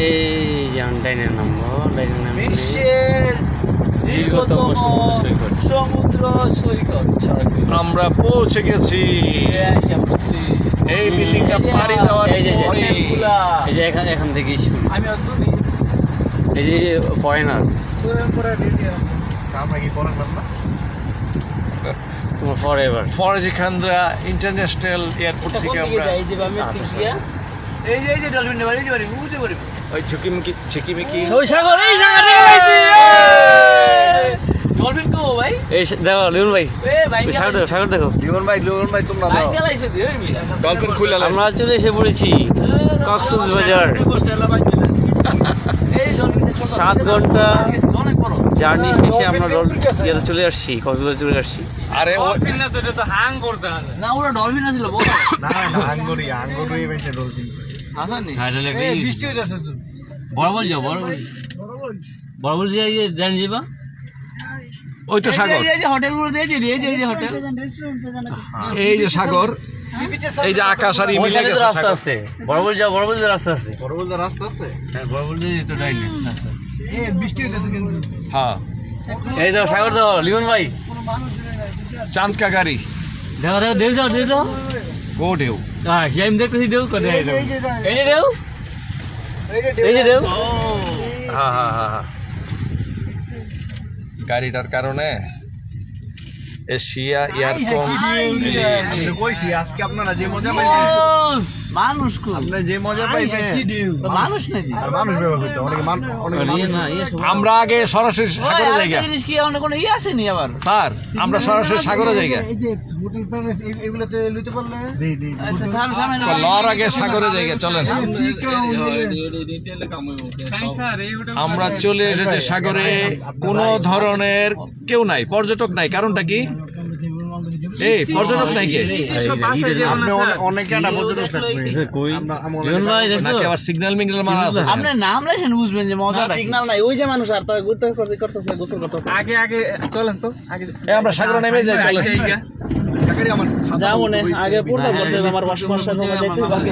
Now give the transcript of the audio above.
এই যেমন ডাইনের নামবো, ডাইনের নাম বিশ্বের দীর্ঘতম সমুদ্র সৈকত আমরা পৌঁছে গেছি। এই বিল্ডিংটা পাড়ি দেওয়ার পরে এই যে এখান থেকেই শুরু। আমি অদ্ভুত এই যে ফরেনার, আমরা কি ফরেনার না? তোমার ফরএভার। ফরাজি খান্দ্রা ইন্টারন্যাশনাল এয়ারপোর্ট থেকে আমরা এই যে ডলফিন বাড়ি যে বাড়ি বুঝতে পারি ওই ঝুঁকিমিকি সাগর এই ডলফিন কো ভাই এই দেখো লিমন ভাই, এ ভাই সাগর দেখো। লিমন ভাই তোমরা ভাই দাও গেলাইছে দিয়ে মিলা ডলফিন খুলে আমরা চলে এসে পড়েছি কক্সবাজার। এই ডলফিনটা ছোট 7 ঘন্টা অনেক বড় জার্নি শেষে আমরা ইয়েতে চলে আসছি, কক্সবাজার চলে আসছি। আরে ও ডলফিন না তো এটা তো হাং করতে হয় না ওরা ডলফিন আছিল বড় না আঙ্গুরি ইভেন্টে ডলফিন হাসানি হ্যাঁ, এটা একটা ইয়ে। বৃষ্টি হইতাছে তো বড় যাও, বড় যে ইয়ে ডান যাবা। ওই তো সাগর, এই যে হোটেলগুলো দিয়েছে এই যে হোটেল এই যে সাগর, এই যে আকাশ আর মিলে ওইখানে তো গেছে রাস্তা সাগর। আছে, বড় যাও, বড় যে রাস্তা আছে। বড়বলদা রাস্তা আছে? হ্যাঁ, বড় যে তো ডাইনে রাস্তা আছে। বৃষ্টি হইতাছে কিন্তু হ্যাঁ, এই দাও সাগর দাও লিমন ভাই, চাঁদ কা গাড়ি দেখো দেও দাও। গো ঢেউ। হ্যাঁ, আমি দেখতেছি দেও কোথায় এই যে দেও, এই যে দেও। হ্যাঁ হ্যাঁ হ্যাঁ, গাড়িটার কারণে এশিয়া এয়ারকম আমি কইছি আজকে আপনারা যে মজা পাইবেন, মানুষ কো আপনারা যে মজা পাইবেন মানুষ নাকি আর মানুষ ব্যবহার করতে অনেকে অনেক ইয়ে না, ইয়ে সব- আমরা আগে সরাসরি সাগরে ওই, জায়গা আরেকটা জিনিস কি অন্য কোনো আছে নি আবার স্যার, আমরা সরাসরি সাগরে জায়গা এই যে হোটেল প্যালেস এগুলোতে লইতে পারলে আচ্ছা থামেন লর আগে সাগরে জায়গা চলেন। আমরা চলে এসেছি সাগরে, কোনো ধরনের কেউ নাই, পর্যটক নাই। কারণটা কি? এই পর্যটক নাই কে? অনেকে একটা পর্যটক থাকবে কই লিমন ভাই দেখছো? নাকি আবার সিগন্যাল মিগন্যাল মারা আছে? আপনি নাম লেছেন বুঝবেন যে মজাটা সিগন্যাল নাই, ওই যে মানুষ আর তার ঘুরতে করতেছে গোসল করতেছে। আগে চলেন তো আগে এই আমরা সাগরে নেমে যাই, চলেন। যা মনে আগে প্রচার করতে হবে আমার ওয়াশমার সাথে যাইতে বাকি